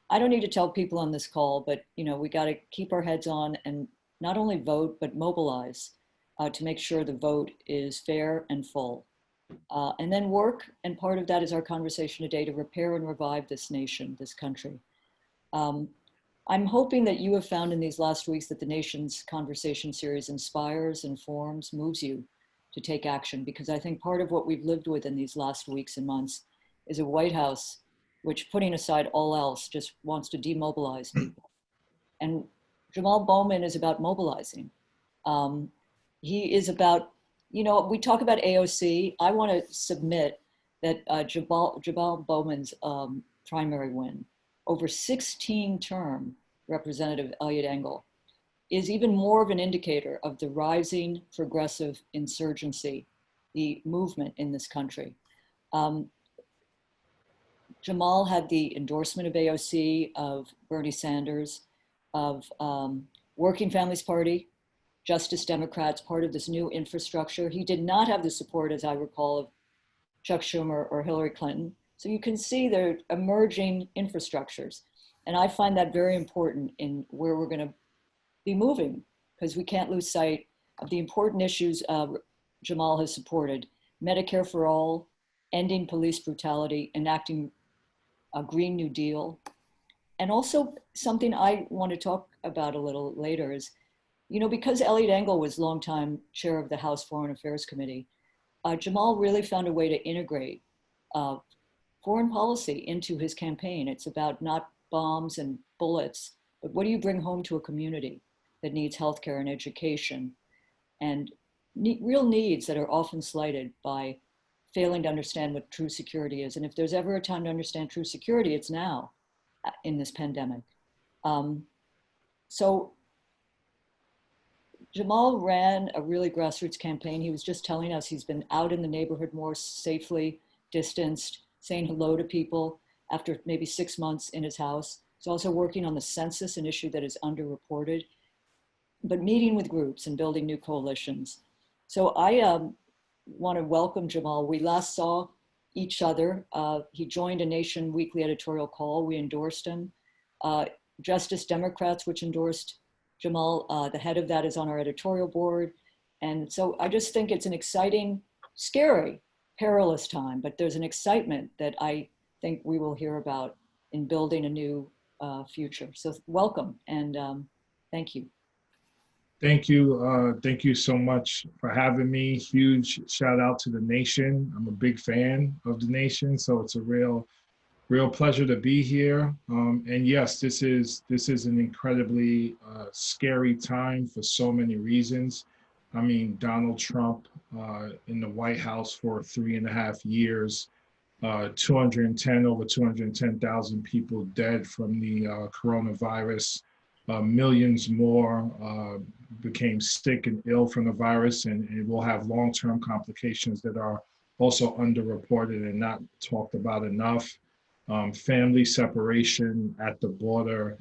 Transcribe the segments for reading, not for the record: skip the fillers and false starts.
I don't need to tell people on this call, but we got to keep our heads on and not only vote, but mobilize to make sure the vote is fair and full. And then work, and part of that is our conversation today, to repair and revive this nation, this country. I'm hoping that you have found in these last weeks that the nation's conversation series inspires, informs, moves you to take action, because I think part of what we've lived with in these last weeks and months is a White House which, putting aside all else, just wants to demobilize people. And Jamaal Bowman is about mobilizing. He is about, we talk about AOC. I want to submit that Jamaal Bowman's primary win over 16-term Representative Eliot Engel is even more of an indicator of the rising progressive insurgency, the movement in this country. Jamaal had the endorsement of AOC, of Bernie Sanders, of Working Families Party, Justice Democrats, part of this new infrastructure. He did not have the support, as I recall, of Chuck Schumer or Hillary Clinton. So you can see they're emerging infrastructures. And I find that very important in where we're going to be moving, because we can't lose sight of the important issues Jamaal has supported: Medicare for all, ending police brutality, enacting a Green New Deal. And also something I want to talk about a little later is, because Eliot Engel was longtime chair of the House Foreign Affairs Committee, Jamaal really found a way to integrate foreign policy into his campaign. It's about not bombs and bullets, but what do you bring home to a community that needs healthcare and education and real needs that are often slighted by failing to understand what true security is. And if there's ever a time to understand true security, it's now in this pandemic. So Jamaal ran a really grassroots campaign. He was just telling us he's been out in the neighborhood more safely, distanced, saying hello to people after maybe 6 months in his house. He's also working on the census, an issue that is underreported, but meeting with groups and building new coalitions. So I want to welcome Jamaal. We last saw each other. He joined a Nation Weekly editorial call. We endorsed him. Justice Democrats, which endorsed Jamaal, the head of that is on our editorial board. And so I just think it's an exciting, scary, perilous time, but there's an excitement that I think we will hear about in building a new future. So welcome and thank you. Thank you. Thank you so much for having me. Huge shout out to the Nation. I'm a big fan of the Nation, so it's a real pleasure to be here. And yes, this is an incredibly scary time for so many reasons. I mean, Donald Trump in the White House for 3.5 years, over 210,000 people dead from the coronavirus. Millions more became sick and ill from the virus, and it will have long-term complications that are also underreported and not talked about enough. Family separation at the border,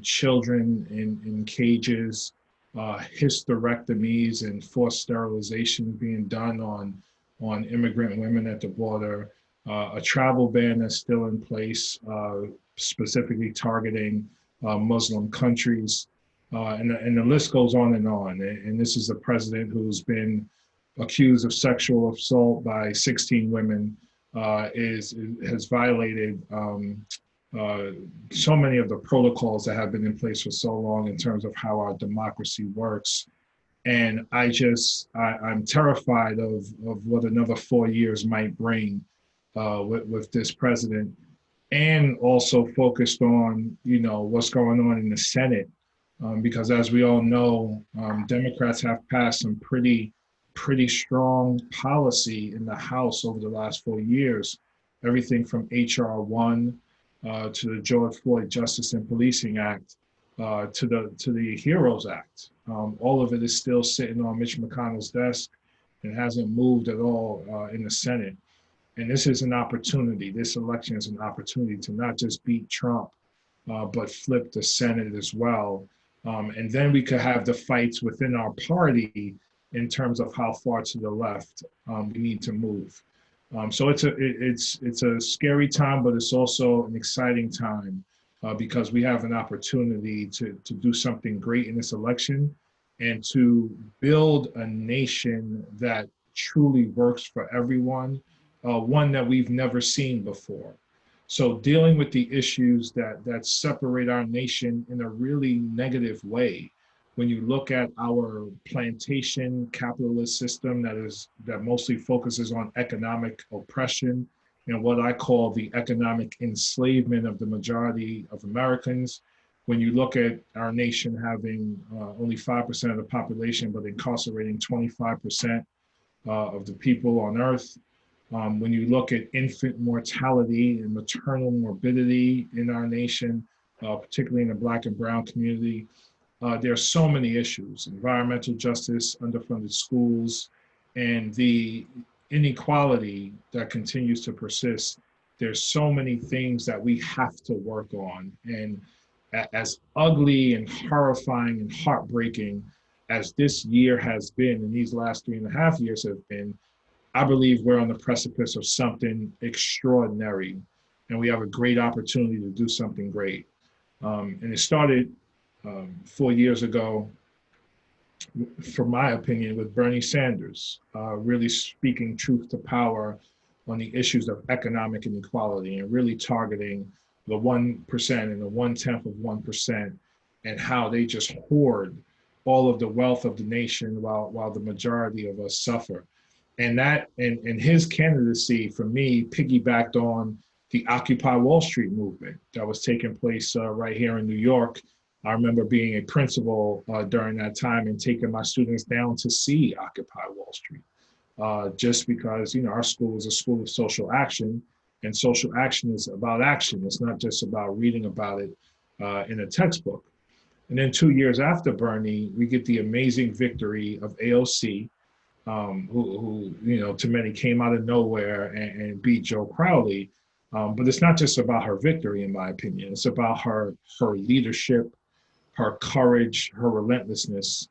children in cages, hysterectomies and forced sterilization being done on immigrant women at the border, a travel ban that's still in place, specifically targeting Muslim countries, and the list goes on. And this is a president who's been accused of sexual assault by 16 women, has violated so many of the protocols that have been in place for so long in terms of how our democracy works. And I'm terrified of what another 4 years might bring with this president. And also focused on, what's going on in the Senate, because as we all know, Democrats have passed some pretty strong policy in the House over the last 4 years. Everything from HR 1 to the George Floyd Justice and Policing Act to the HEROES Act. All of it is still sitting on Mitch McConnell's desk and hasn't moved at all in the Senate. And this is an opportunity. This election is an opportunity to not just beat Trump, but flip the Senate as well. And then we could have the fights within our party in terms of how far to the left we need to move. So it's a scary time, but it's also an exciting time because we have an opportunity to do something great in this election and to build a nation that truly works for everyone, one that we've never seen before. So dealing with the issues that separate our nation in a really negative way, when you look at our plantation capitalist system that mostly focuses on economic oppression and what I call the economic enslavement of the majority of Americans. When you look at our nation having only 5% of the population, but incarcerating 25% of the people on earth, when you look at infant mortality and maternal morbidity in our nation, particularly in the Black and Brown community, there are so many issues: environmental justice, underfunded schools, and the inequality that continues to persist. There's so many things that we have to work on. And as ugly and horrifying and heartbreaking as this year has been, and these last 3.5 years have been, I believe we're on the precipice of something extraordinary, and we have a great opportunity to do something great. And it started 4 years ago, from my opinion, with Bernie Sanders, really speaking truth to power on the issues of economic inequality and really targeting the 1% and the 1/10 of 1% and how they just hoard all of the wealth of the nation while the majority of us suffer. And that, and his candidacy for me piggybacked on the Occupy Wall Street movement that was taking place right here in New York. I remember being a principal during that time and taking my students down to see Occupy Wall Street, just because, you know, our school is a school of social action, and social action is about action. It's not just about reading about it in a textbook. And then 2 years after Bernie, we get the amazing victory of AOC, who, you know, to many came out of nowhere and beat Joe Crowley. But it's not just about her victory, in my opinion. It's about her leadership, her courage, her relentlessness,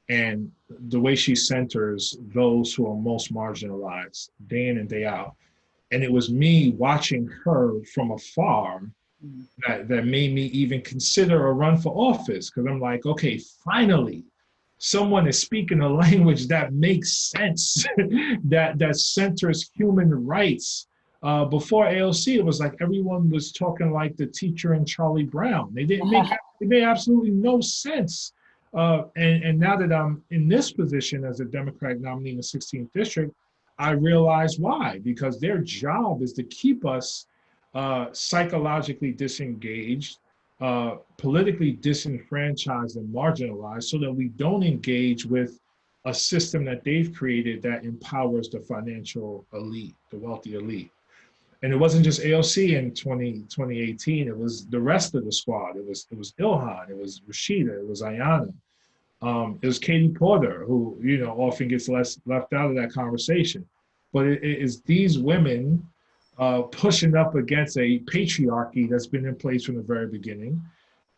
and the way she centers those who are most marginalized day in and day out. And it was me watching her from afar that made me even consider a run for office, because I'm like, okay, finally, someone is speaking a language that makes sense, that centers human rights. Before AOC, it was like everyone was talking like the teacher in Charlie Brown. It made absolutely no sense. And now that I'm in this position as a Democratic nominee in the 16th district, I realize why, because their job is to keep us psychologically disengaged, politically disenfranchised and marginalized, so that we don't engage with a system that they've created that empowers the financial elite, the wealthy elite. And it wasn't just AOC in 2018, it was the rest of the squad. It was Ilhan, it was Rashida, it was Ayanna, it was Katie Porter, who, you know, often gets left out of that conversation. But it is these women pushing up against a patriarchy that's been in place from the very beginning.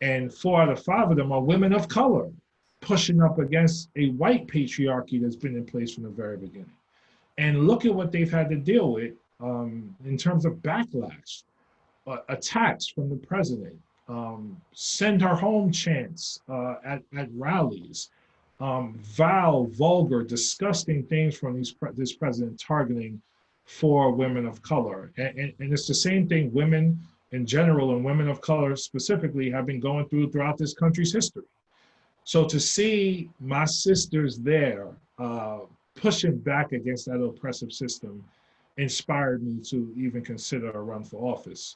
And 4 out of 5 of them are women of color pushing up against a white patriarchy that's been in place from the very beginning. And look at what they've had to deal with in terms of backlash, attacks from the president, send her home chants at rallies, vile, vulgar, disgusting things from this president targeting for women of color. And it's the same thing women in general and women of color specifically have been going throughout this country's history. So to see my sisters there pushing back against that oppressive system inspired me to even consider a run for office.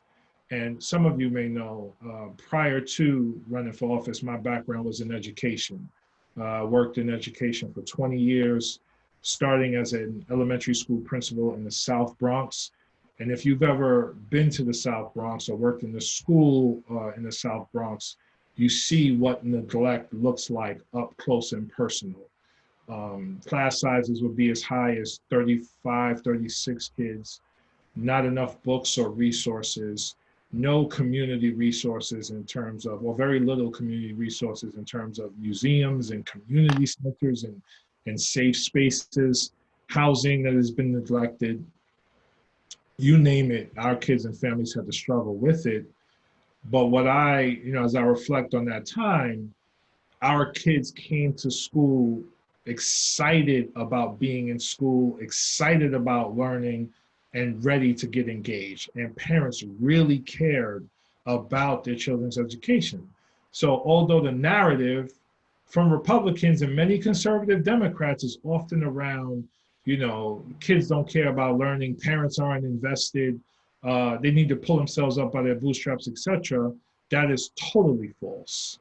And some of you may know, prior to running for office, my background was in education. Worked in education for 20 years, starting as an elementary school principal in the South Bronx. And if you've ever been to the South Bronx or worked in the school in the South Bronx, you see what neglect looks like up close and personal. Class sizes would be as high as 35, 36 kids, not enough books or resources, no community resources in terms of, or very little community resources in terms of museums and community centers and safe spaces, housing that has been neglected. You name it, our kids and families had to struggle with it. But what as I reflect on that time, our kids came to school excited about being in school, excited about learning, and ready to get engaged. And parents really cared about their children's education. So, although the narrative from Republicans and many conservative Democrats is often around, kids don't care about learning, parents aren't invested, they need to pull themselves up by their bootstraps, etc. That is totally false.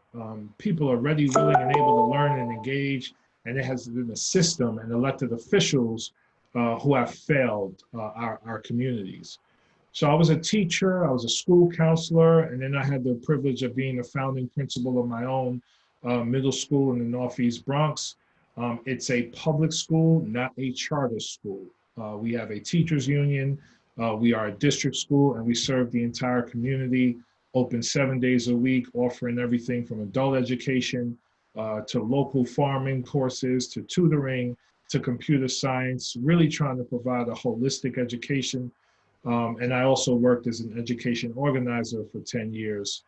People are ready, willing, and able to learn and engage, and it has been a system and elected officials who have failed our communities. So I was a teacher, I was a school counselor, and then I had the privilege of being the founding principal of my own middle school in the Northeast Bronx. It's a public school, not a charter school. We have a teachers union. We are a district school, and we serve the entire community, open 7 days a week, offering everything from adult education to local farming courses, to tutoring, to computer science, really trying to provide a holistic education. And I also worked as an education organizer for 10 years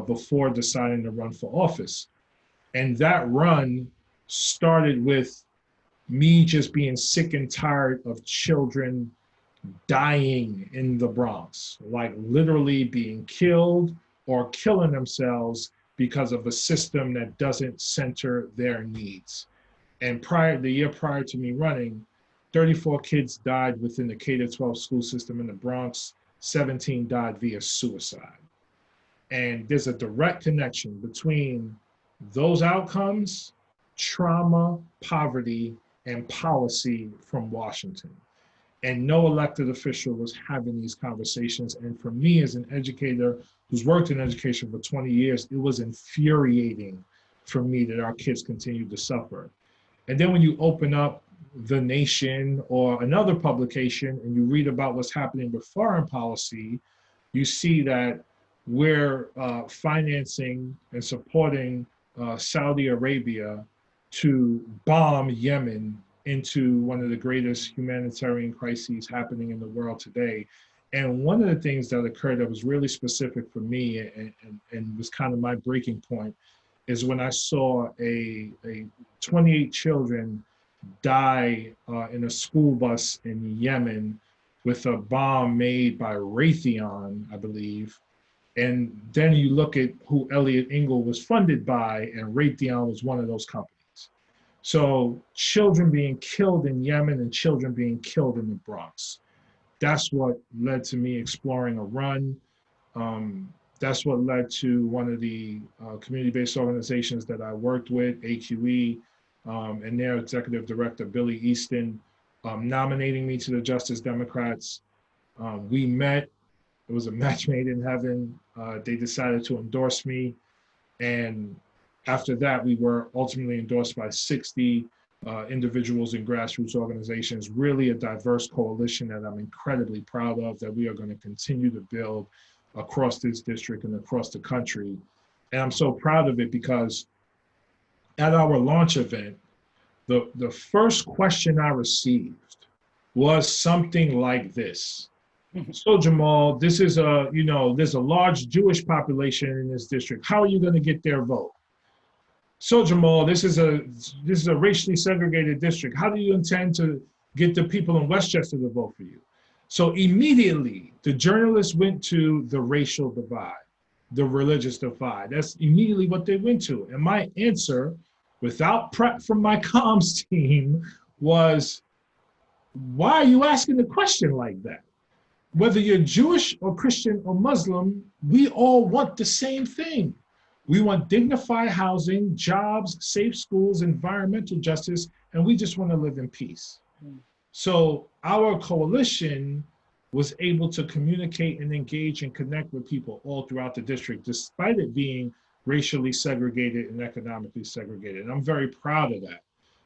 before deciding to run for office. And that run started with me just being sick and tired of children dying in the Bronx, like literally being killed or killing themselves because of a system that doesn't center their needs. And the year prior to me running, 34 kids died within the K-12 school system in the Bronx. 17 died via suicide. And there's a direct connection between those outcomes, trauma, poverty, and policy from Washington. And no elected official was having these conversations. And for me, as an educator who's worked in education for 20 years, it was infuriating for me that our kids continued to suffer. And then when you open up The Nation or another publication and you read about what's happening with foreign policy, you see that we're financing and supporting Saudi Arabia to bomb Yemen into one of the greatest humanitarian crises happening in the world today. And one of the things that occurred that was really specific for me and was kind of my breaking point is when I saw a 28 children die in a school bus in Yemen with a bomb made by Raytheon, I believe. And then you look at who Eliot Engel was funded by, and Raytheon was one of those companies. So children being killed in Yemen and children being killed in the Bronx. That's what led to me exploring a run. That's what led to one of the community-based organizations that I worked with, AQE, and their executive director, Billy Easton, nominating me to the Justice Democrats. We met. It was a match made in heaven. They decided to endorse me. And after that, we were ultimately endorsed by 60 individuals and grassroots organizations, really a diverse coalition that I'm incredibly proud of, that we are going to continue to build across this district and across the country. And I'm so proud of it because at our launch event, the first question I received was something like this. So Jamaal, this is there's a large Jewish population in this district. How are you going to get their vote? So Jamaal, this is a racially segregated district. How do you intend to get the people in Westchester to vote for you? So immediately, the journalists went to the racial divide, the religious divide. That's immediately what they went to. And my answer, without prep from my comms team, was, why are you asking the question like that? Whether you're Jewish or Christian or Muslim, we all want the same thing. We want dignified housing, jobs, safe schools, environmental justice, and we just want to live in peace. So our coalition was able to communicate and engage and connect with people all throughout the district, despite it being racially segregated and economically segregated. And I'm very proud of that.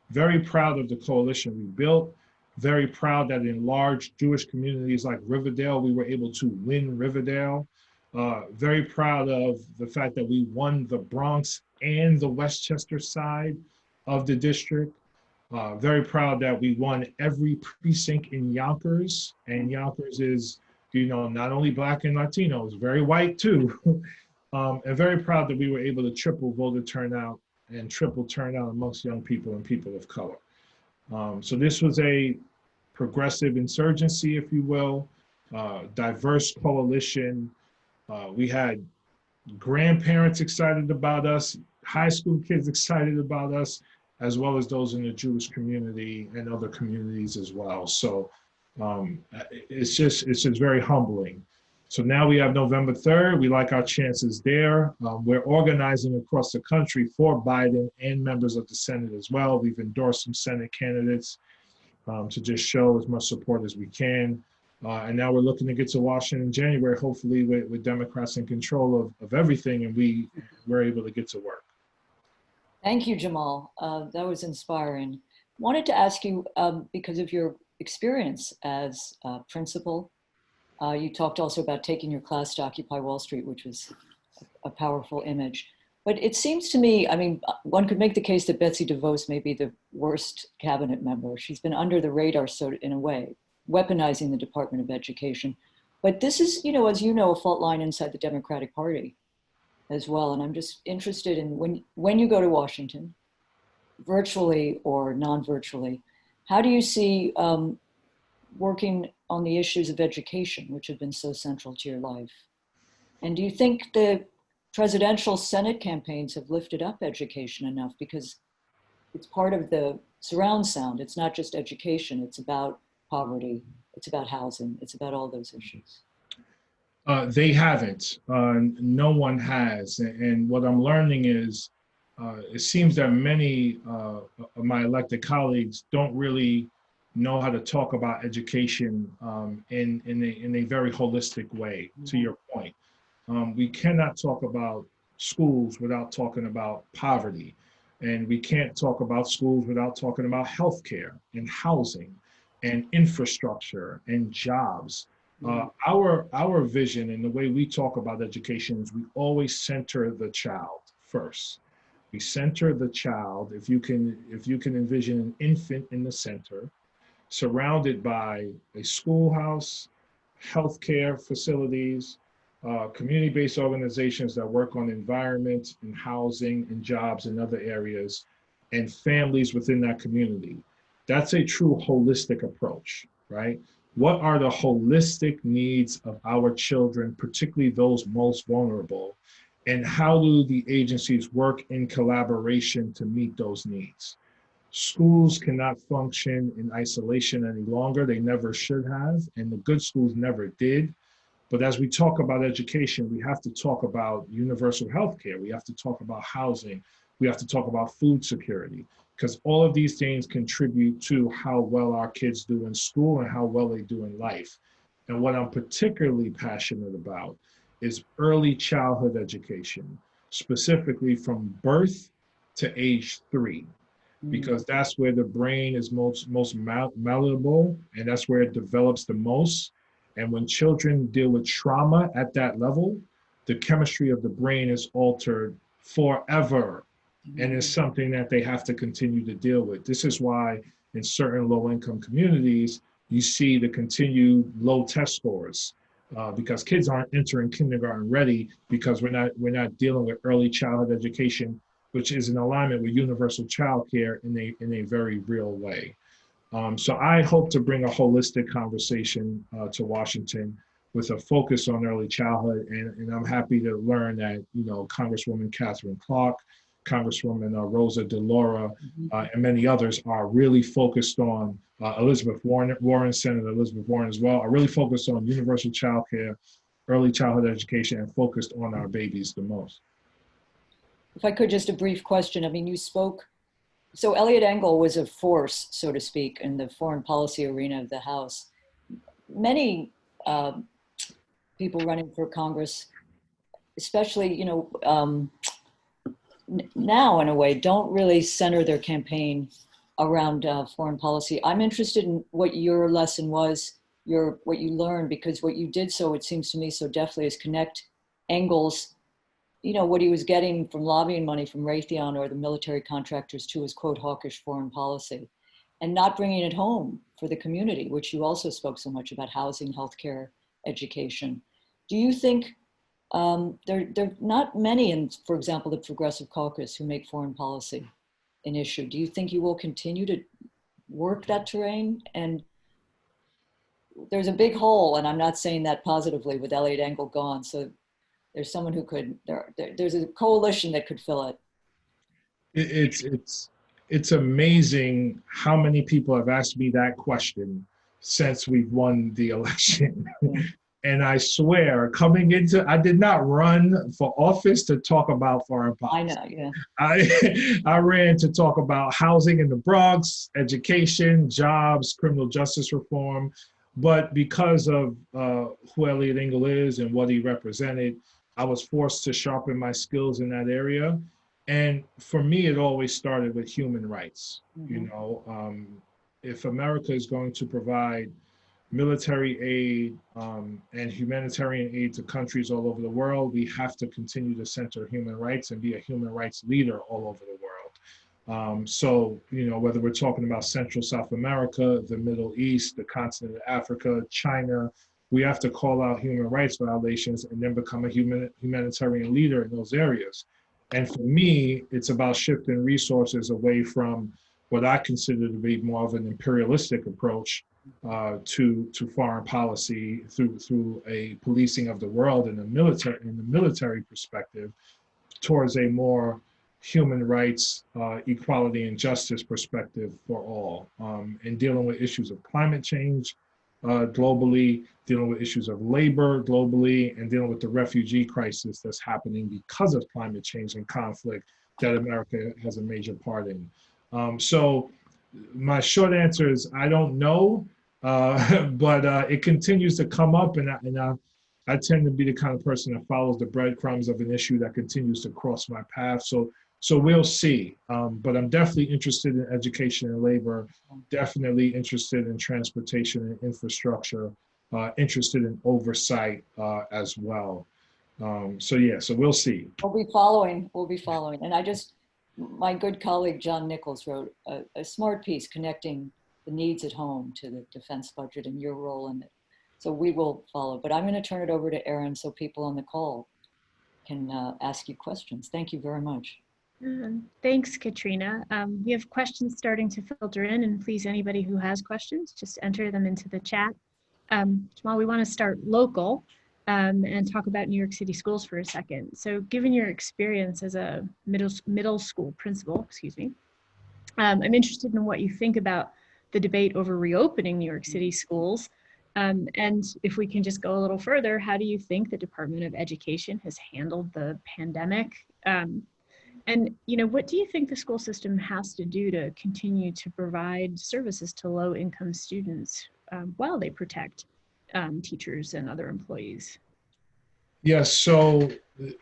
Very proud of the coalition we built. Very proud that in large Jewish communities like Riverdale, we were able to win Riverdale. Very proud of the fact that we won the Bronx and the Westchester side of the district. Very proud that we won every precinct in Yonkers, and Yonkers is not only Black and Latinos, very white too. And very proud that we were able to triple voter turnout and triple turnout amongst young people and people of color. So this was a progressive insurgency, if you will, diverse coalition. We had grandparents excited about us, high school kids excited about us, as well as those in the Jewish community and other communities as well. So it's just very humbling. So now we have November 3rd. We like our chances there. We're organizing across the country for Biden and members of the Senate as well. We've endorsed some Senate candidates to just show as much support as we can. And now we're looking to get to Washington in January, hopefully with Democrats in control of everything, and we're able to get to work. Thank you, Jamaal. That was inspiring. Wanted to ask you, because of your experience as a principal, you talked also about taking your class to Occupy Wall Street, which was a powerful image. But it seems to me, I mean, one could make the case that Betsy DeVos may be the worst cabinet member. She's been under the radar, so in a way, weaponizing the Department of Education. But this is, as you know, a fault line inside the Democratic Party as well. And I'm just interested in when you go to Washington, virtually or non-virtually, how do you see working on the issues of education, which have been so central to your life? And do you think the presidential Senate campaigns have lifted up education enough? Because it's part of the surround sound. It's not just education, it's about poverty, it's about housing, it's about all those issues. They haven't. No one has. And what I'm learning is it seems that many of my elected colleagues don't really know how to talk about education in a very holistic way, to your point. We cannot talk about schools without talking about poverty. And we can't talk about schools without talking about healthcare and housing and infrastructure and jobs. Our vision and the way we talk about education is we always center the child first. We center the child. If you can envision an infant in the center, surrounded by a schoolhouse, healthcare facilities, community-based organizations that work on environment and housing and jobs in other areas, and families within that community. That's a true holistic approach, right? What are the holistic needs of our children, particularly those most vulnerable? And how do the agencies work in collaboration to meet those needs? Schools cannot function in isolation any longer. They never should have, and the good schools never did. But as we talk about education, we have to talk about universal health care. We have to talk about housing. We have to talk about food security, because all of these things contribute to how well our kids do in school and how well they do in life. And what I'm particularly passionate about is early childhood education, specifically from birth to age 3, because that's where the brain is most malleable, and that's where it develops the most. And when children deal with trauma at that level, the chemistry of the brain is altered forever. And it's something that they have to continue to deal with. This is why in certain low-income communities, you see the continued low test scores because kids aren't entering kindergarten ready, because we're not dealing with early childhood education, which is in alignment with universal child care in a very real way. So I hope to bring a holistic conversation to Washington with a focus on early childhood. And I'm happy to learn that, Congresswoman Catherine Clark, Congresswoman Rosa DeLauro, and many others are really focused on, Elizabeth Warren, Senator Elizabeth Warren as well, are really focused on universal child care, early childhood education, and focused on our babies the most. If I could, just a brief question. I mean, you spoke, so Eliot Engel was a force, so to speak, in the foreign policy arena of the House. Many people running for Congress, especially, now in a way, don't really center their campaign around foreign policy. I'm interested in what your lesson was, what you learned, because what you did, so it seems to me so deftly, is connect Engel's, what he was getting from lobbying money from Raytheon or the military contractors to his, quote, hawkish foreign policy, and not bringing it home for the community, which you also spoke so much about: housing, healthcare, education. Do you think there are not many in, for example, the Progressive Caucus who make foreign policy an issue? Do you think you will continue to work that terrain? And there's a big hole, and I'm not saying that positively, with Eliot Engel gone. So there's someone who could, there's a coalition that could fill it. It's amazing how many people have asked me that question since we've won the election. And I swear, coming into, I did not run for office to talk about foreign policy. I know, yeah. I ran to talk about housing in the Bronx, education, jobs, criminal justice reform. But because of who Eliot Engel is and what he represented, I was forced to sharpen my skills in that area. And for me, it always started with human rights. You know, if America is going to provide military aid and humanitarian aid to countries all over the world, we have to continue to center human rights and be a human rights leader all over the world. So, you know, whether we're talking about Central South America, the Middle East, the continent of Africa, China, we have to call out human rights violations and then become a humanitarian leader in those areas. And for me, it's about shifting resources away from what I consider to be more of an imperialistic approach to foreign policy through a policing of the world in the military perspective, towards a more human rights, equality and justice perspective for all, and dealing with issues of climate change globally, dealing with issues of labor globally, and dealing with the refugee crisis that's happening because of climate change and conflict that America has a major part in. So my short answer is I don't know, but it continues to come up, and I tend to be the kind of person that follows the breadcrumbs of an issue that continues to cross my path. So we'll see. But I'm definitely interested in education and labor, definitely interested in transportation and infrastructure, interested in oversight as well. So yeah, so we'll see. We'll be following. And my good colleague, John Nichols, wrote a smart piece connecting the needs at home to the defense budget and your role in it. So we will follow, but I'm going to turn it over to Erin so people on the call can ask you questions. Thank you very much. Thanks, Katrina. We have questions starting to filter in, and please, anybody who has questions, just enter them into the chat. Jamaal, we want to start local and talk about New York City schools for a second. So given your experience as a middle school principal, I'm interested in what you think about the debate over reopening New York City schools. And if we can just go a little further, how do you think the Department of Education has handled the pandemic? And, you know, what do you think the school system has to do to continue to provide services to low-income students while they protect teachers and other employees? Yes, so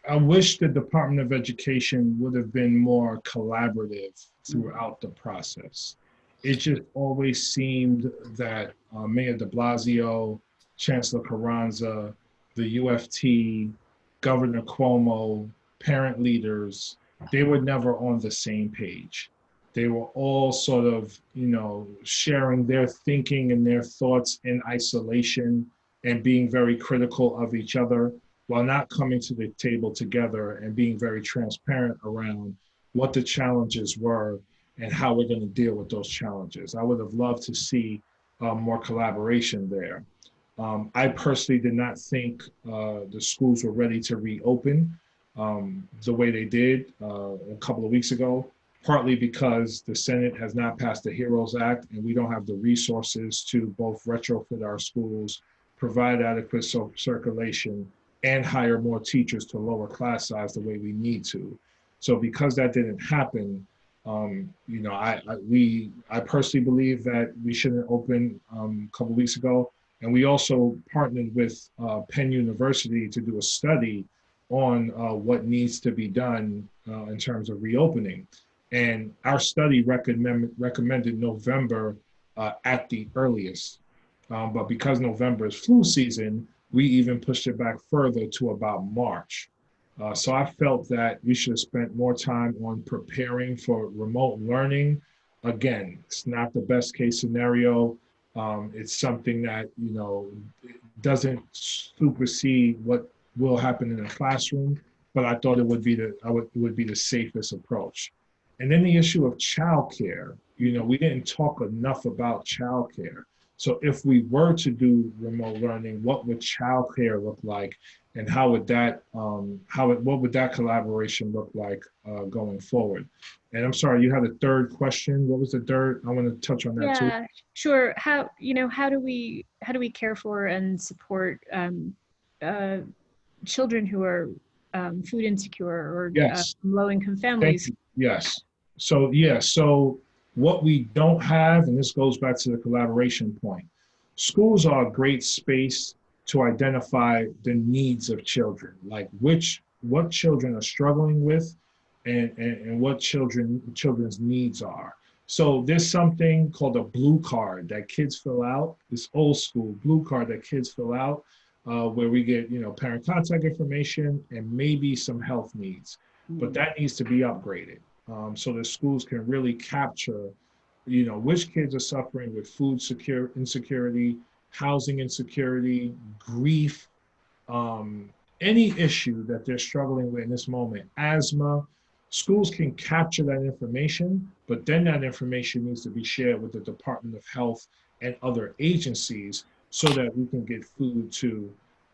I wish the Department of Education would have been more collaborative throughout the process. It just always seemed that Mayor de Blasio, Chancellor Carranza, the UFT, Governor Cuomo, parent leaders, they were never on the same page. They were all sort of, you know, sharing their thinking and their thoughts in isolation and being very critical of each other, while not coming to the table together and being very transparent around what the challenges were and how we're going to deal with those challenges. I would have loved to see more collaboration there. I personally did not think the schools were ready to reopen the way they did a couple of weeks ago, partly because the Senate has not passed the HEROES Act and we don't have the resources to both retrofit our schools, provide adequate circulation, and hire more teachers to lower class size the way we need to. So because that didn't happen, you know, I personally believe that we shouldn't open a couple of weeks ago. And we also partnered with Penn University to do a study on what needs to be done in terms of reopening. And our study recommended November at the earliest. But because November is flu season, we even pushed it back further to about March. So I felt that we should have spent more time on preparing for remote learning. Again, it's not the best case scenario. It's something that, you know, doesn't supersede what will happen in the classroom, but I thought it would be it would be the safest approach. And then the issue of childcare, we didn't talk enough about childcare. So if we were to do remote learning, what would childcare look like, and what would that collaboration look like going forward? And I'm sorry, you had a third question. What was the third? I want to touch on that too. Yeah, sure. How do we care for and support uh, children who are food insecure or Yes. low-income Thank families? you. Yes. So what we don't have, and this goes back to the collaboration point, schools are a great space to identify the needs of children, like what children are struggling with, and what children's needs are. So there's something called a blue card that kids fill out. This old school blue card that kids fill out, where we get parent contact information and maybe some health needs, but that needs to be upgraded, so that schools can really capture, which kids are suffering with insecurity, housing insecurity, grief, any issue that they're struggling with in this moment, asthma. Schools can capture that information, but then that information needs to be shared with the Department of Health and other agencies so that we can get food to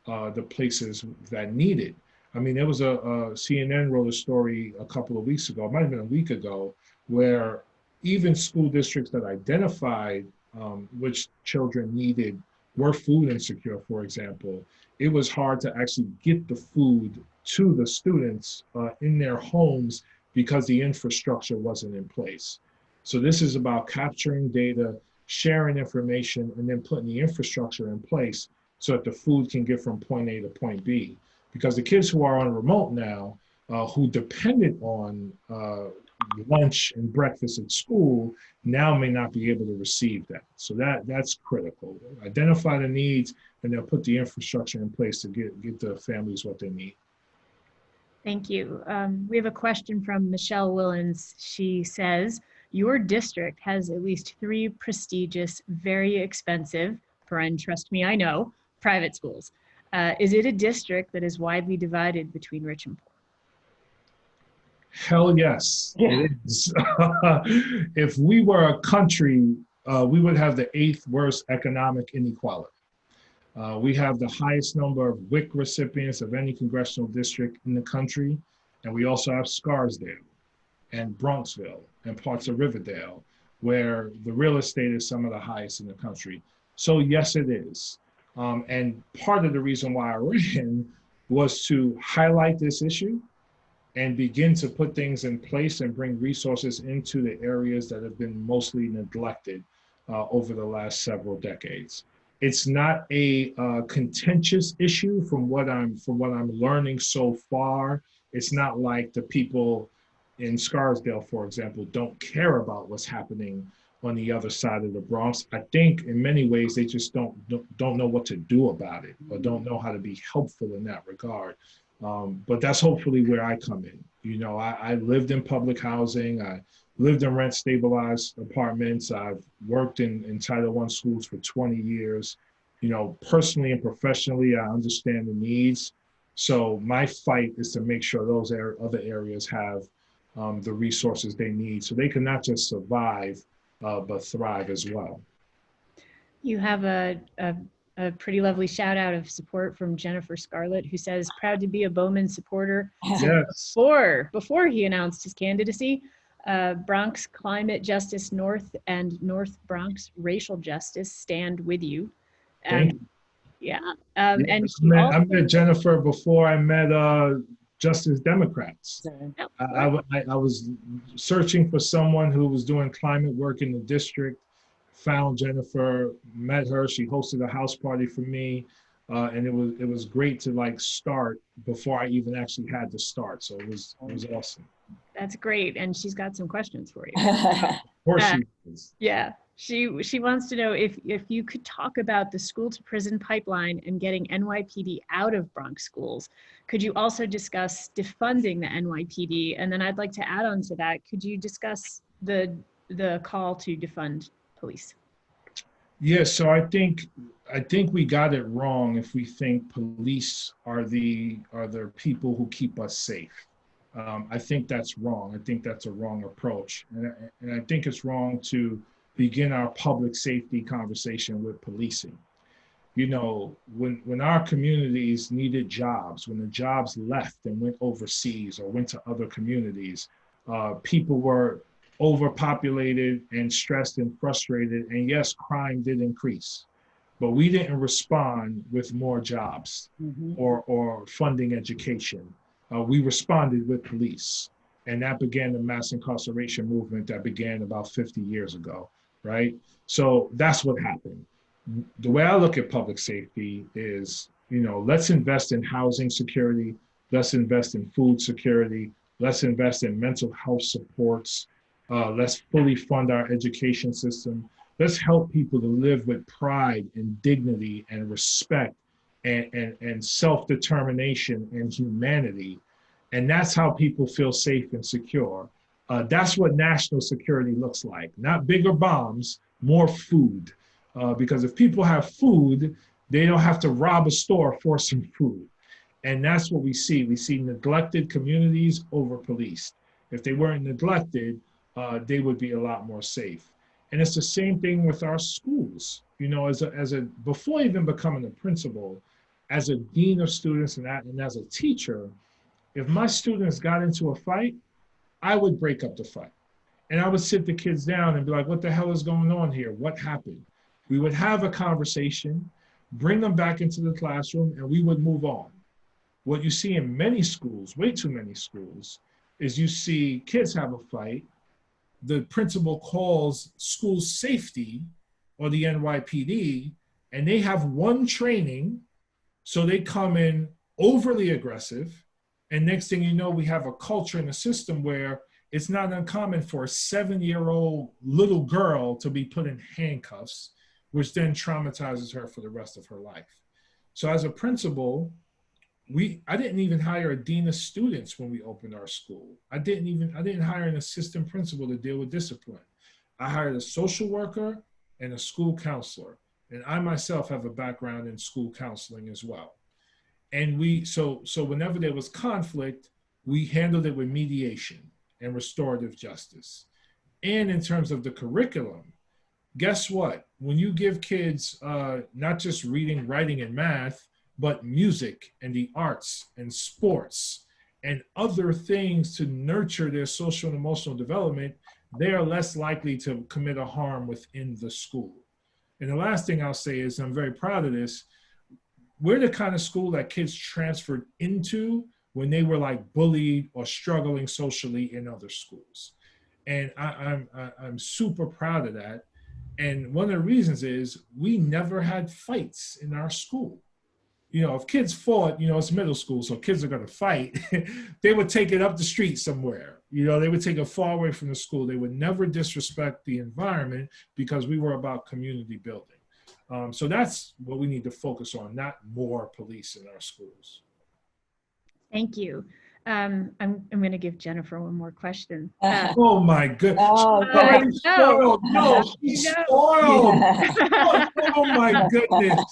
the places that need it. I mean, there was a CNN wrote a story a couple of weeks ago, it might have been a week ago, where even school districts that identified which children were food insecure, for example, it was hard to actually get the food to the students in their homes because the infrastructure wasn't in place. So this is about capturing data, sharing information, and then putting the infrastructure in place so that the food can get from point A to point B. Because the kids who are on remote now, who depended on lunch and breakfast at school, now may not be able to receive that. So that's critical. Identify the needs and then put the infrastructure in place to get the families what they need. Thank you. We have a question from Michelle Willens. She says, your district has at least 3 prestigious, very expensive, trust me, I know, private schools. Is it a district that is widely divided between rich and poor? Hell yes, Yeah. it is. If we were a country, we would have the 8th worst economic inequality. We have the highest number of WIC recipients of any congressional district in the country. And we also have Scarsdale and Bronxville and parts of Riverdale, where the real estate is some of the highest in the country. So yes, it is. And part of the reason why I ran was to highlight this issue and begin to put things in place and bring resources into the areas that have been mostly neglected over the last several decades. It's not a contentious issue from what I'm learning so far. It's not like the people in Scarsdale, for example, don't care about what's happening on the other side of the Bronx. I think in many ways they just don't know what to do about it, or don't know how to be helpful in that regard. But that's hopefully where I come in. I lived in public housing. I lived in rent stabilized apartments. I've worked in Title I schools for 20 years. Personally and professionally, I understand the needs. So my fight is to make sure those other areas have the resources they need so they can not just survive, but thrive as well. You have a pretty lovely shout out of support from Jennifer Scarlett, who says, proud to be a Bowman supporter. Yes. Before he announced his candidacy, Bronx Climate Justice North and North Bronx Racial Justice stand with you. Thank you. Yeah. I met Jennifer before I met Justice Democrats. I was searching for someone who was doing climate work in the district, found Jennifer, met her. She hosted a house party for me. And it was great to start before I even actually had to start. So it was awesome. That's great. And she's got some questions for you. Of course she is. Yeah. She wants to know if you could talk about the school to prison pipeline and getting NYPD out of Bronx schools. Could you also discuss defunding the NYPD? And then I'd like to add on to that, could you discuss the call to defund police? Yeah, so I think we got it wrong if we think police are the people who keep us safe. I think that's wrong. I think that's a wrong approach, and I think it's wrong to begin our public safety conversation with policing. You know, when our communities needed jobs, when the jobs left and went overseas or went to other communities, people were overpopulated and stressed and frustrated. And yes, crime did increase, but we didn't respond with more jobs Mm-hmm. or funding education. We responded with police. And that began the mass incarceration movement that began about 50 years ago, right? So that's what happened. The way I look at public safety is, you know, let's invest in housing security, let's invest in food security, let's invest in mental health supports, let's fully fund our education system. Let's help people to live with pride and dignity and respect and self-determination and humanity. And that's how people feel safe and secure. That's what national security looks like. Not bigger bombs, more food. Because if people have food, they don't have to rob a store for some food. And that's what we see. We see neglected communities over policed. If they weren't neglected, they would be a lot more safe. And it's the same thing with our schools. You know, before even becoming a principal, as a dean of students and as a teacher, if my students got into a fight, I would break up the fight. And I would sit the kids down and be like, what the hell is going on here? What happened? We would have a conversation, bring them back into the classroom, and we would move on. What you see in many schools, way too many schools, is you see kids have a fight, the principal calls school safety or the NYPD, and they have one training, so they come in overly aggressive, and next thing you know, we have a culture and a system where it's not uncommon for a 7-year-old little girl to be put in handcuffs, which then traumatizes her for the rest of her life. So as a principal, I didn't even hire a dean of students when we opened our school. I didn't hire an assistant principal to deal with discipline. I hired a social worker and a school counselor. And I myself have a background in school counseling as well. And so whenever there was conflict, we handled it with mediation and restorative justice. And in terms of the curriculum, guess what? When you give kids not just reading, writing, and math, but music and the arts and sports and other things to nurture their social and emotional development, they are less likely to commit a harm within the school. And the last thing I'll say is, I'm very proud of this, we're the kind of school that kids transferred into when they were like bullied or struggling socially in other schools. And I'm super proud of that. And one of the reasons is we never had fights in our school. You know, if kids fought, you know, it's middle school, so kids are going to fight. They would take it up the street somewhere. You know, they would take it far away from the school. They would never disrespect the environment because we were about community building. So that's what we need to focus on, not more police in our schools. Thank you. I'm going to give Jennifer one more question. Oh my goodness. Oh, I She's know. spoiled. No, she's spoiled. Oh my goodness.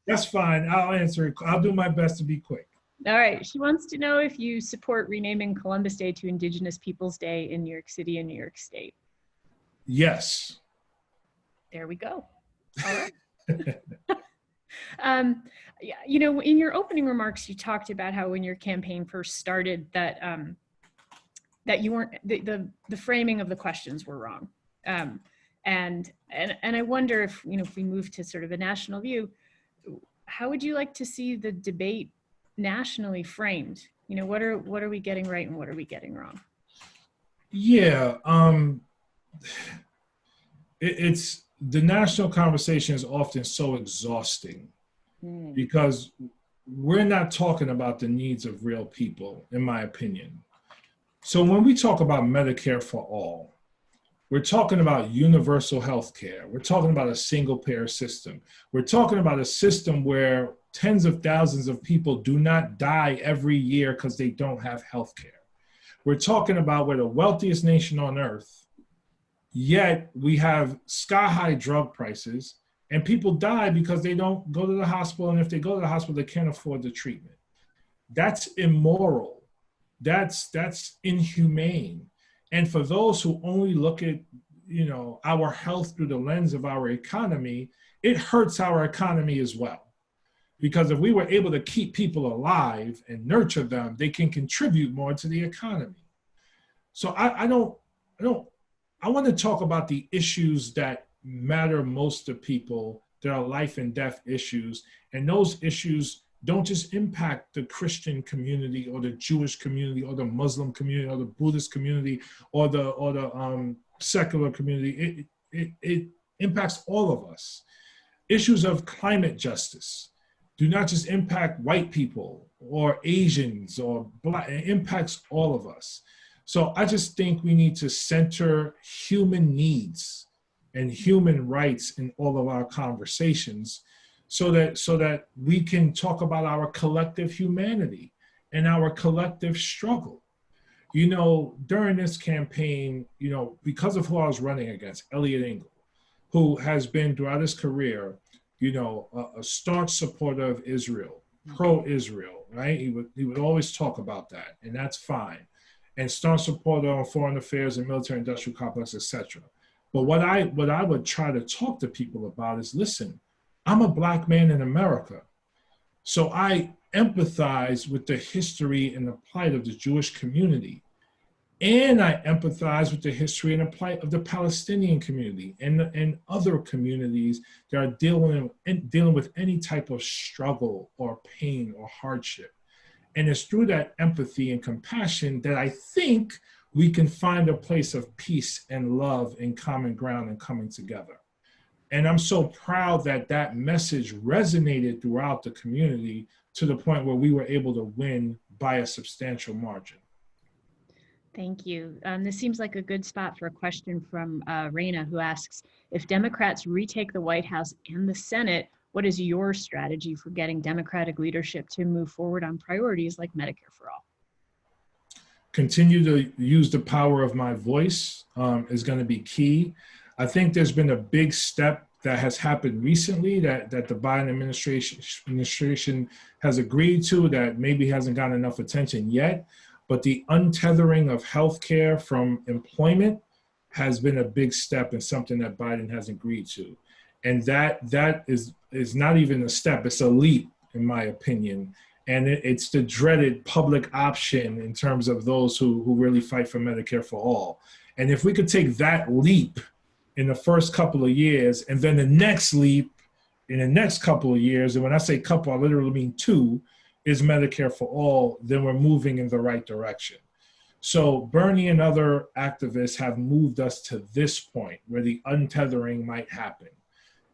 That's fine. I'll answer it. I'll do my best to be quick. All right. She wants to know if you support renaming Columbus Day to Indigenous Peoples Day in New York City and New York State. Yes. There we go. All right. Yeah, you know, in your opening remarks, you talked about how when your campaign first started that that you weren't the framing of the questions were wrong, and I wonder if, you know, if we move to sort of a national view, how would you like to see the debate nationally framed? You know, what are we getting right and what are we getting wrong? Yeah, it's the national conversation is often so exhausting because we're not talking about the needs of real people, in my opinion. So when we talk about Medicare for all, we're talking about universal health care. We're talking about a single payer system. We're talking about a system where tens of thousands of people do not die every year because they don't have health care. We're talking about we're the wealthiest nation on earth, yet we have sky-high drug prices, And people die because they don't go to the hospital. And if they go to the hospital, they can't afford the treatment. That's immoral. That's inhumane. And for those who only look at, our health through the lens of our economy, it hurts our economy as well. Because if we were able to keep people alive and nurture them, they can contribute more to the economy. So I want to talk about the issues that matter most to people. There are life and death issues, and those issues don't just impact the Christian community or the Jewish community or the Muslim community or the Buddhist community or the secular community. It impacts all of us. Issues of climate justice do not just impact white people or Asians or Black, it impacts all of us. So I just think we need to center human needs and human rights in all of our conversations so that we can talk about our collective humanity and our collective struggle. During this campaign, because of who I was running against, Eliot Engel, who has been throughout his career, a staunch supporter of Israel, pro-Israel, right? He would always talk about that, and that's fine. And staunch supporter on foreign affairs and military-industrial complex, etc. But what I would try to talk to people about is, listen, I'm a Black man in America, so I empathize with the history and the plight of the Jewish community. And I empathize with the history and the plight of the Palestinian community and other communities that are dealing with any type of struggle or pain or hardship. And it's through that empathy and compassion that I think we can find a place of peace and love and common ground and coming together. And I'm so proud that that message resonated throughout the community to the point where we were able to win by a substantial margin. Thank you. This seems like a good spot for a question from Raina, who asks, if Democrats retake the White House and the Senate, what is your strategy for getting Democratic leadership to move forward on priorities like Medicare for All? Continue to use the power of my voice is going to be key. I think there's been a big step that has happened recently that the Biden administration has agreed to that maybe hasn't gotten enough attention yet. But the untethering of healthcare from employment has been a big step and something that Biden has agreed to. And that is not even a step, it's a leap, in my opinion. And it's the dreaded public option in terms of those who really fight for Medicare for all. And if we could take that leap in the first couple of years, and then the next leap in the next couple of years, and when I say couple, I literally mean two, is Medicare for all, then we're moving in the right direction. So Bernie and other activists have moved us to this point where the untethering might happen.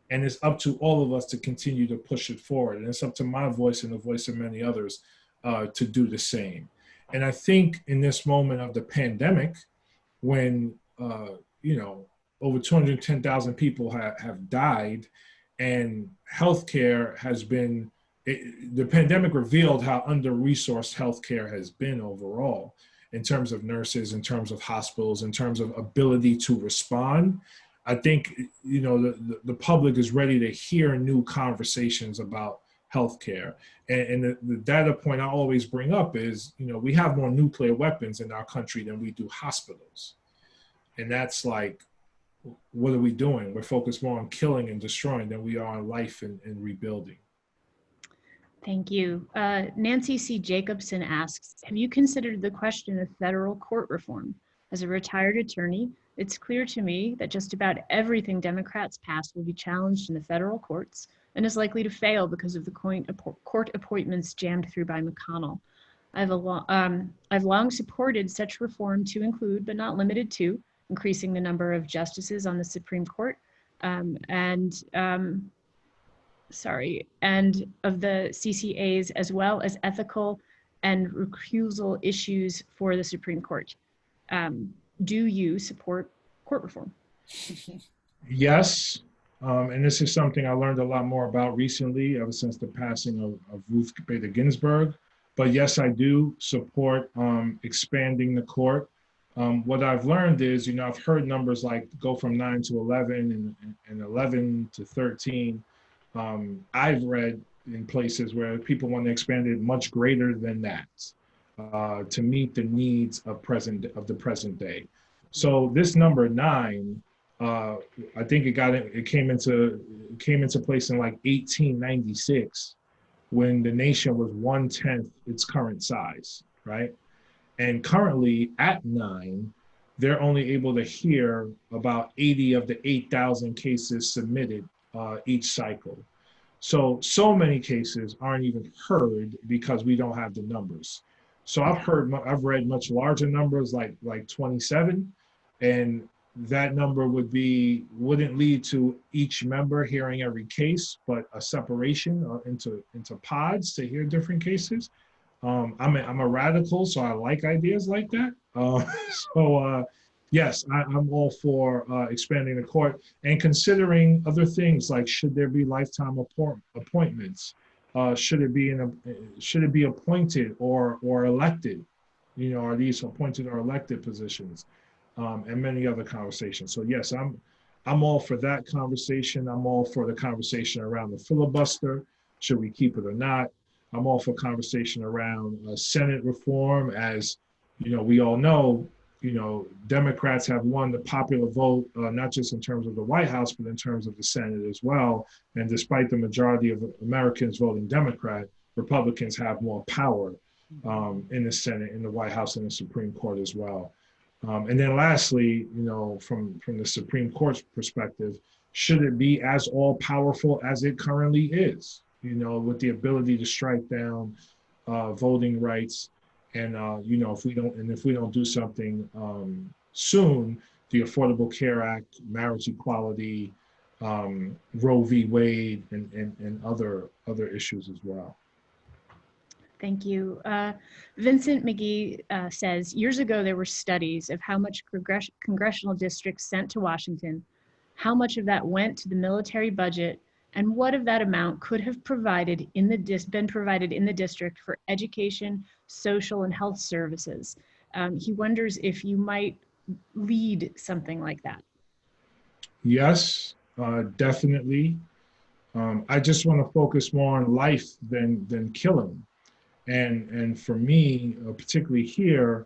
And it's up to all of us to continue to push it forward. And it's up to my voice and the voice of many others to do the same. And I think in this moment of the pandemic, when, over 210,000 people have died and healthcare has been, the pandemic revealed how under-resourced healthcare has been overall in terms of nurses, in terms of hospitals, in terms of ability to respond. I think, the public is ready to hear new conversations about healthcare. And the data point I always bring up is, we have more nuclear weapons in our country than we do hospitals. And that's like, what are we doing? We're focused more on killing and destroying than we are on life and rebuilding. Thank you. Nancy C. Jacobson asks, have you considered the question of federal court reform? As a retired attorney, it's clear to me that just about everything Democrats pass will be challenged in the federal courts and is likely to fail because of the court appointments jammed through by McConnell. I've long supported such reform to include, but not limited to, increasing the number of justices on the Supreme Court and of the CCAs, as well as ethical and recusal issues for the Supreme Court. Do you support court reform? Yes, and this is something I learned a lot more about recently, ever since the passing of Ruth Bader Ginsburg. But yes, I do support expanding the court. What I've learned is, I've heard numbers like go from 9 to 11 and 11 to 13. I've read in places where people want to expand it much greater than that to meet the needs of the present day. So this number 9, I think it came into place in like 1896 when the nation was 1/10 its current size, right? And currently at 9, they're only able to hear about 80 of the 8,000 cases submitted each cycle. So many cases aren't even heard because we don't have the numbers. So I've read much larger numbers like 27, and that number wouldn't lead to each member hearing every case, but a separation into pods to hear different cases. I'm a radical, so I like ideas like that. Yes, I'm all for expanding the court and considering other things like should there be lifetime appointments? Should it be appointed or elected? Are these appointed or elected positions? And many other conversations. So yes, I'm all for that conversation. I'm all for the conversation around the filibuster. Should we keep it or not? I'm all for conversation around Senate reform. As we all know, Democrats have won the popular vote, not just in terms of the White House, but in terms of the Senate as well. And despite the majority of Americans voting Democrat, Republicans have more power in the Senate, in the White House, and the Supreme Court as well. And then lastly, from the Supreme Court's perspective, should it be as all powerful as it currently is? With the ability to strike down voting rights, and if we don't do something soon, the Affordable Care Act, marriage equality, Roe v. Wade, and other issues as well. Thank you. Vincent McGee says, years ago there were studies of how much congressional districts sent to Washington, how much of that went to the military budget, and what of that amount could have been provided in the district for education, social, and health services. He wonders if you might lead something like that. Yes, definitely. I just want to focus more on life than killing. And for me, particularly here,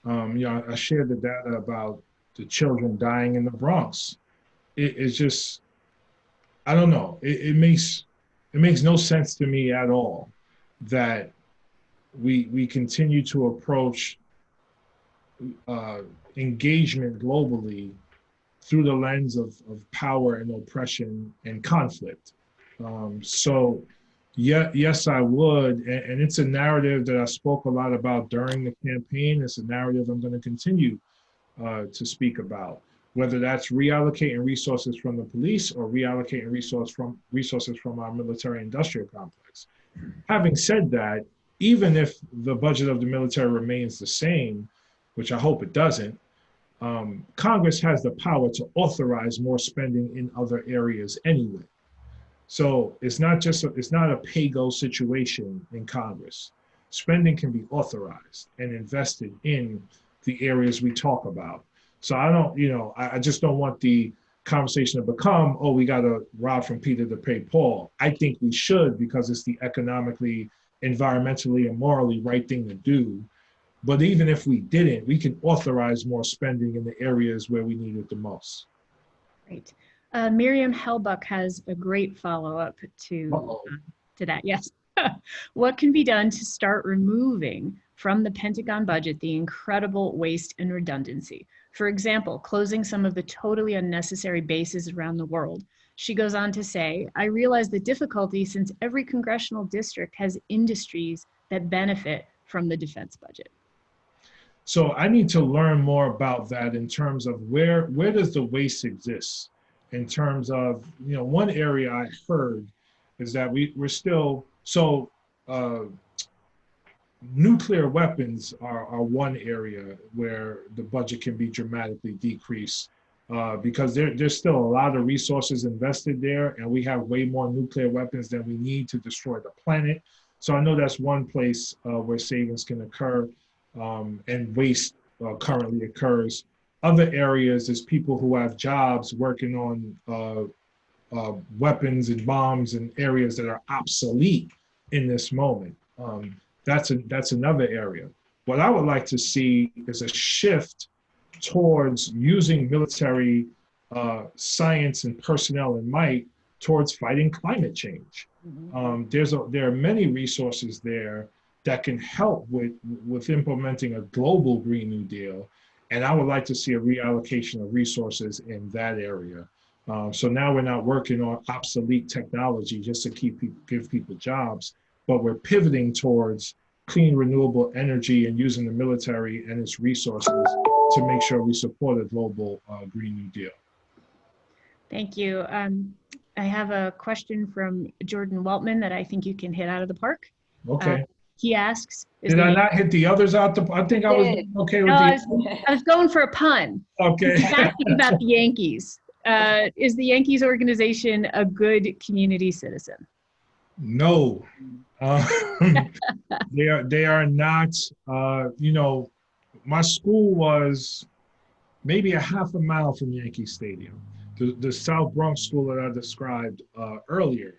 I shared the data about the children dying in the Bronx. It's just, I don't know. It makes no sense to me at all that we continue to approach engagement globally through the lens of power and oppression and conflict. Yes, I would. And it's a narrative that I spoke a lot about during the campaign. It's a narrative I'm going to continue to speak about, whether that's reallocating resources from the police or reallocating resources from our military industrial complex. Having said that, even if the budget of the military remains the same, which I hope it doesn't, Congress has the power to authorize more spending in other areas anyway. So it's not a pay-go situation in Congress. Spending can be authorized and invested in the areas we talk about. So I just don't want the conversation to become, oh, we got to rob from Peter to pay Paul. I think we should, because it's the economically, environmentally, and morally right thing to do. But even if we didn't, we can authorize more spending in the areas where we need it the most. Great. Miriam Hellbuck has a great follow-up to that. Yes. What can be done to start removing from the Pentagon budget the incredible waste and redundancy? For example, closing some of the totally unnecessary bases around the world. She goes on to say, I realize the difficulty since every congressional district has industries that benefit from the defense budget. So I need to learn more about that in terms of where does the waste exist? In terms of, one area I heard is that we're still, nuclear weapons are one area where the budget can be dramatically decreased because there's still a lot of resources invested there, and we have way more nuclear weapons than we need to destroy the planet. So I know that's one place where savings can occur, and waste currently occurs. Other areas is people who have jobs working on weapons and bombs in areas that are obsolete in this moment. That's another area. What I would like to see is a shift towards using military science and personnel and might towards fighting climate change. There are many resources there that can help with implementing a global Green New Deal. And I would like to see a reallocation of resources in that area. So now we're not working on obsolete technology just to give people jobs, but we're pivoting towards clean, renewable energy and using the military and its resources to make sure we support a global Green New Deal. Thank you. I have a question from Jordan Weltman that I think you can hit out of the park. Okay. He asks, did I not hit the others out? I think I was okay with I was going for a pun. Okay. He's asking about the Yankees. Is the Yankees organization a good community citizen? No. They are not. My school was maybe a half a mile from Yankee Stadium, the South Bronx school that I described earlier.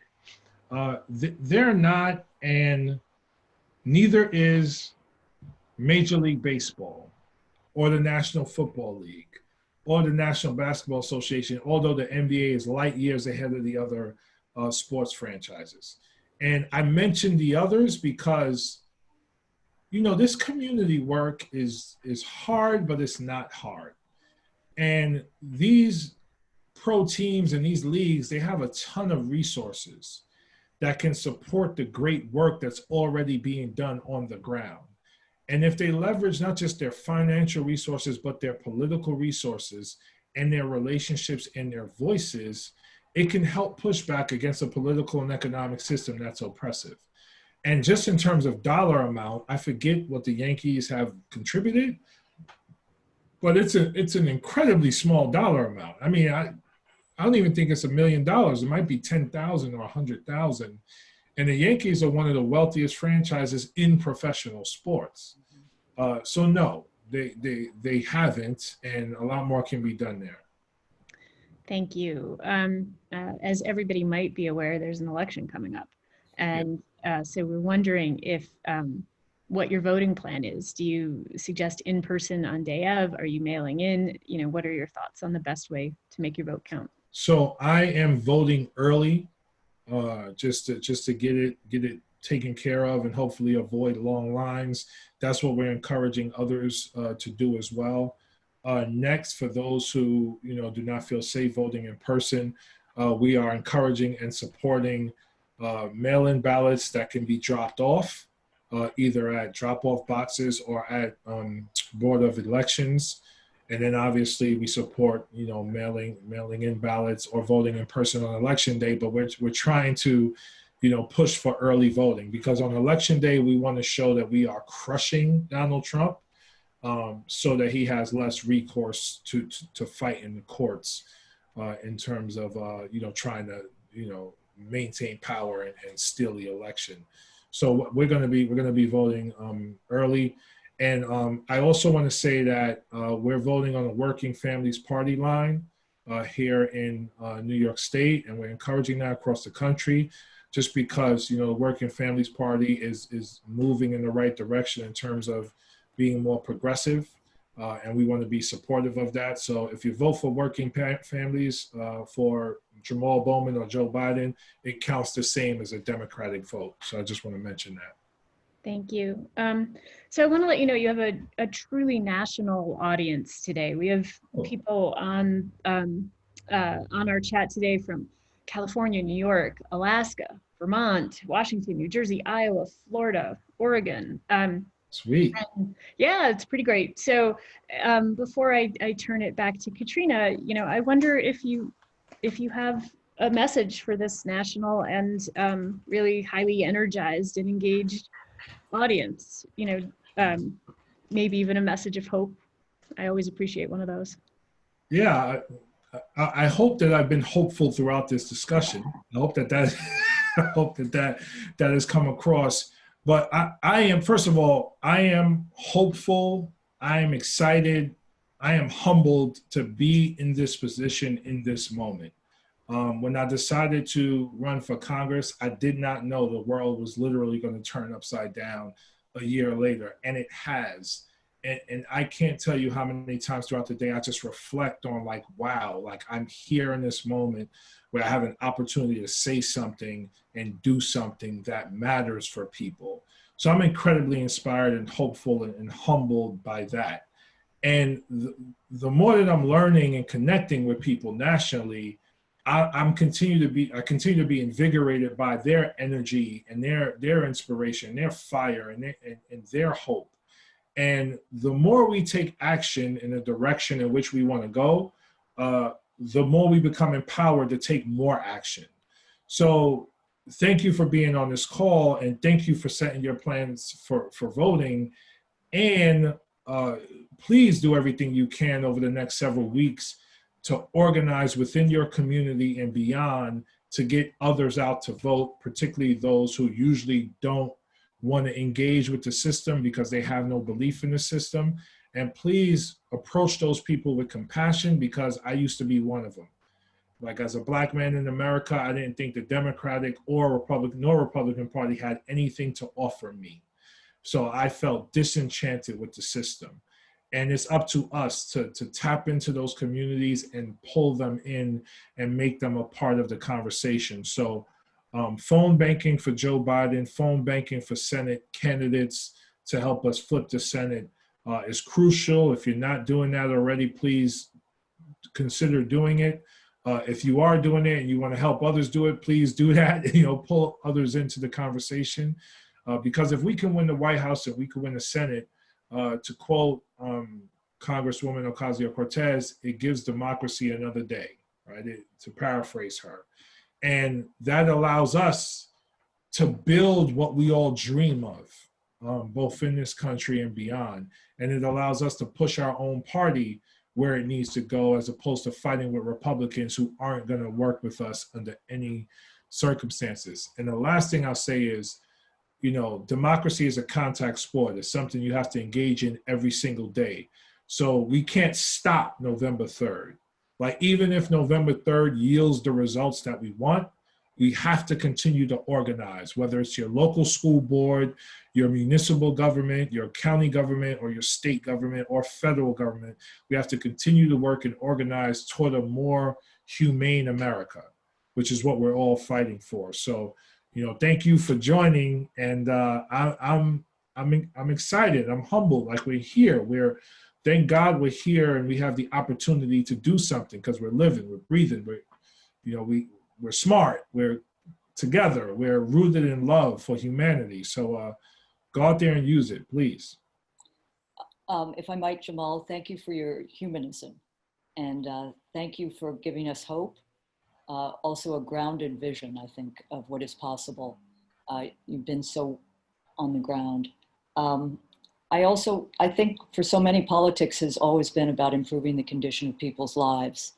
They're not, and neither is Major League Baseball or the National Football League or the National Basketball Association, although the NBA is light years ahead of the other sports franchises. And I mentioned the others because, this community work is hard, but it's not hard. And these pro teams and these leagues, they have a ton of resources that can support the great work that's already being done on the ground. And if they leverage not just their financial resources, but their political resources and their relationships and their voices, it can help push back against a political and economic system that's oppressive. And just in terms of dollar amount, I forget what the Yankees have contributed, but it's an incredibly small dollar amount. I mean, I don't even think it's $1 million. It might be 10,000 or 100,000. And the Yankees are one of the wealthiest franchises in professional sports. So no, they haven't, and a lot more can be done there. Thank you. As everybody might be aware, there's an election coming up. And so we're wondering if what your voting plan is. Do you suggest in person on day of? Are you mailing in? What are your thoughts on the best way to make your vote count? So I am voting early, just to get it taken care of and hopefully avoid long lines. That's what we're encouraging others to do as well. Next, for those who do not feel safe voting in person, we are encouraging and supporting mail-in ballots that can be dropped off, either at drop-off boxes or at Board of Elections. And then obviously we support, mailing in ballots or voting in person on election day. But we're trying to, push for early voting, because on election day we want to show that we are crushing Donald Trump, so that he has less recourse to fight in the courts in terms of trying to maintain power and steal the election. So we're going to be voting early. And I also want to say that we're voting on a Working Families Party line here in New York State, and we're encouraging that across the country, just because the Working Families Party is moving in the right direction in terms of being more progressive, and we want to be supportive of that. So if you vote for Working Families for Jamaal Bowman or Joe Biden, it counts the same as a Democratic vote. So I just want to mention that. Thank you. So I want to let you know you have a truly national audience today. We have people on our chat today from California, New York, Alaska, Vermont, Washington, New Jersey, Iowa, Florida, Oregon. Sweet. Yeah, it's pretty great. So before I turn it back to Katrina, I wonder if you have a message for this national and really highly energized and engaged audience, maybe even a message of hope. I always appreciate one of those. Yeah, I hope that I've been hopeful throughout this discussion. I hope that has come across. But I am, first of all, I am hopeful. I am excited. I am humbled to be in this position in this moment. When I decided to run for Congress, I did not know the world was literally going to turn upside down a year later, and it has. And I can't tell you how many times throughout the day I just reflect on like, wow, like I'm here in this moment where I have an opportunity to say something and do something that matters for people. So I'm incredibly inspired and hopeful and humbled by that. And the more that I'm learning and connecting with people nationally, I continue to be invigorated by their energy and their inspiration, their fire, and their hope. And the more we take action in the direction in which we want to go, the more we become empowered to take more action. So thank you for being on this call, and thank you for setting your plans for voting. And please do everything you can over the next several weeks to organize within your community and beyond to get others out to vote, particularly those who usually don't want to engage with the system because they have no belief in the system. And please approach those people with compassion, because I used to be one of them. Like, as a Black man in America, I didn't think the Democratic or Republican Party had anything to offer me. So I felt disenchanted with the system. And it's up to us to tap into those communities and pull them in and make them a part of the conversation. So phone banking for Joe Biden, phone banking for Senate candidates to help us flip the Senate is crucial. If you're not doing that already, please consider doing it. If you are doing it and you want to help others do it, please do that. Pull others into the conversation. Because if we can win the White House, if we can win the Senate, to quote Congresswoman Ocasio-Cortez, it gives democracy another day, right? To paraphrase her. And that allows us to build what we all dream of, both in this country and beyond. And it allows us to push our own party where it needs to go, as opposed to fighting with Republicans who aren't going to work with us under any circumstances. And the last thing I'll say is, democracy is a contact sport. It's something you have to engage in every single day. So we can't stop November 3rd. Like, even if November 3rd yields the results that we want, we have to continue to organize, whether it's your local school board, your municipal government, your county government, or your state government, or federal government. We have to continue to work and organize toward a more humane America, which is what we're all fighting for. So, thank you for joining, and I'm excited. I'm humbled. Like, we're here. Thank God we're here, and we have the opportunity to do something, because we're living, we're breathing, we're smart, we're together, we're rooted in love for humanity. So go out there and use it, please. If I might, Jamaal, thank you for your humanism, and thank you for giving us hope. Also a grounded vision, I think, of what is possible. You've been so on the ground. I think for so many, politics has always been about improving the condition of people's lives.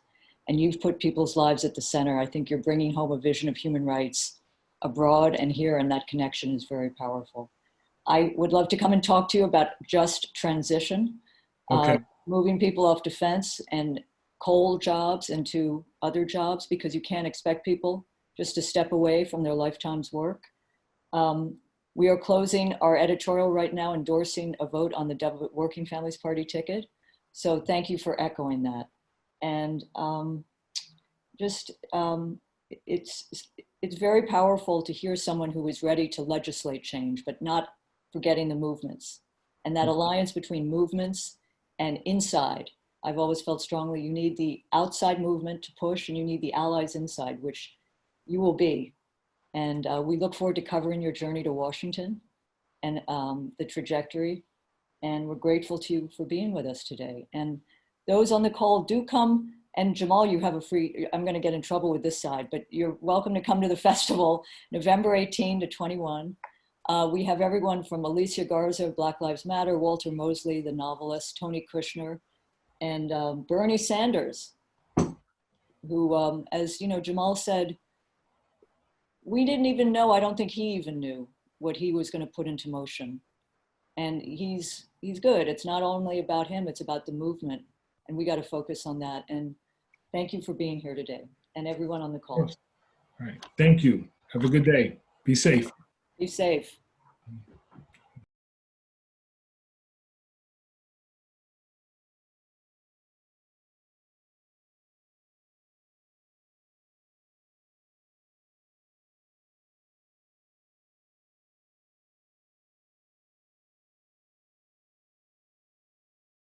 And you've put people's lives at the center. I think you're bringing home a vision of human rights abroad and here, and that connection is very powerful. I would love to come and talk to you about just transition, Okay. moving people off defense and coal jobs into other jobs, because you can't expect people just to step away from their lifetime's work. We are closing our editorial right now, endorsing a vote on the Working Families Party ticket. So thank you for echoing that. And it's very powerful to hear someone who is ready to legislate change, but not forgetting the movements. And that alliance between movements and inside, I've always felt strongly, you need the outside movement to push, and you need the allies inside, which you will be. And we look forward to covering your journey to Washington and the trajectory. And we're grateful to you for being with us today. And those on the call, do come. And Jamaal, you have a free, I'm going to get in trouble with this side, but you're welcome to come to the festival, November 18 to 21. We have everyone from Alicia Garza of Black Lives Matter, Walter Mosley, the novelist, Tony Krishner, and Bernie Sanders, who, as Jamaal said, we didn't even know, I don't think he even knew what he was going to put into motion. and he's good. It's not only about him, it's about the movement, and we got to focus on that. And thank you for being here today, and everyone on the call. All right. Thank you. Have a good day. Be safe. Be safe.